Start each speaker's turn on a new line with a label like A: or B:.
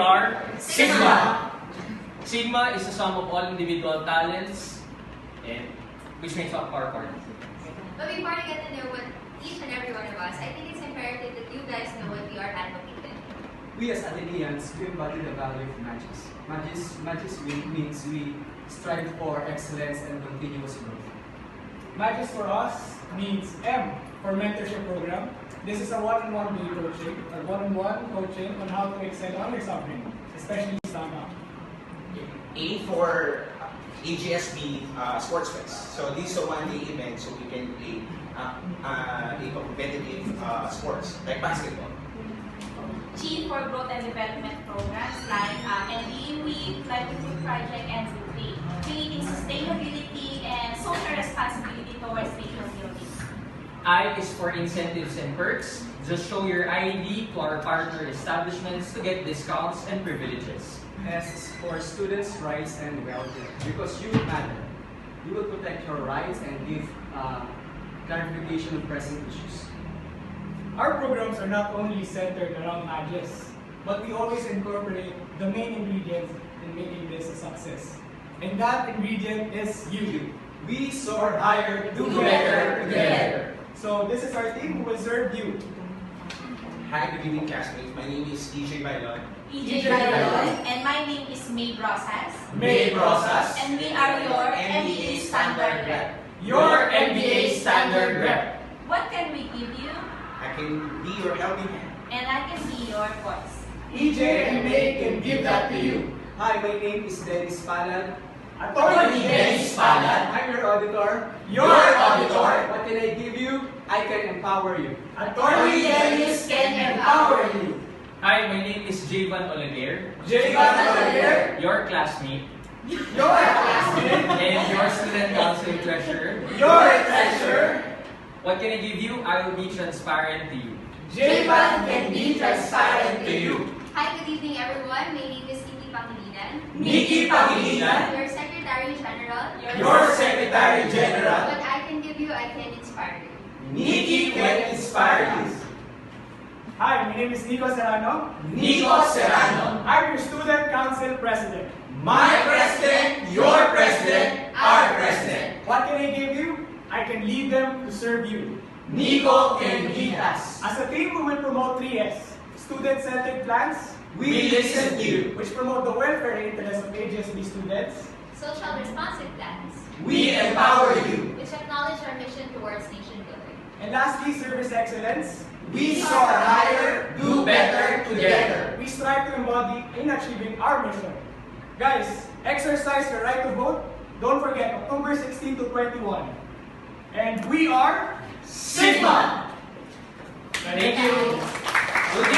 A: are Sigma. Sigma is the sum of all individual talents, and which makes up our party.
B: But before we get to know what each and every one of us, I think it's imperative that you guys know what we are advocating.
C: We as Athenians, we embody the value of Magis. Magis means we strive for excellence and continuous growth.
D: Magis for us means M for mentorship program. This is a one-on-one coaching on how to excel on your subject, especially stand-up.
E: A for AGSB Sports Fest. So this is a one-day event so we can play competitive sports like basketball.
F: G for growth and development programs like NBA Week, Livelihood Project, and Zoom, creating sustainability and social responsibility towards nation building.
A: I is for incentives and perks. Just show your ID to our partner establishments to get discounts and privileges.
C: S is for students' rights and welfare. Because you matter. You will protect your rights and give clarification of present issues.
D: Our programs are not only centered around Magis, but we always incorporate the main ingredient in making this a success. And that ingredient is you.
C: We soar higher, do better together.
D: So this is our team who will serve you.
E: Hi, good evening classmates. My name is EJ Bailon.
F: EJ Bailon, and my name is May Rosas.
C: May Rosas.
F: And we are your NBA Standard Rep.
D: Your NBA Standard Rep.
F: What can we give you?
E: I can be your helping hand.
F: And I can be your voice.
D: EJ and May can give that to you.
C: Hi, my name is Dennis Palad.
D: Attorney Dennis Palad.
C: I'm your auditor.
D: Your auditor.
C: What can I give you? I can empower you.
D: Attorney Dennis can empower you.
A: Hi, my name is Javan Olivier,
D: Javan Olivier.
A: your classmate,
D: Your classmate.
A: and your student council treasurer.
D: Your treasurer.
A: What can I give you? I will be transparent to you.
D: Javan can be transparent to you.
B: Hi, good evening everyone. My name is Nikki Pangilinan.
D: Nikki Pangilinan.
B: Your Secretary General.
D: Your Secretary General.
B: What I can give you, I can inspire you.
D: Nikki can inspire you. Hi, my name is Nico Serrano. Nico Serrano. I'm your Student Council President.
C: My president, your president, our president.
D: What can I give you? I can lead them to serve you.
C: Nico can lead us.
D: As a team, we will promote 3S. Student-centered plans,
C: We listen to you.
D: which promote the welfare and interests of AGSB students.
B: Social responsive plans,
C: We empower you.
B: which acknowledge our mission towards nation building.
D: And lastly, service excellence.
C: We soar higher, do better together.
D: We strive to embody in achieving our mission. Guys, exercise your right to vote. Don't forget, October 16 to 21. And we are
C: Sigma.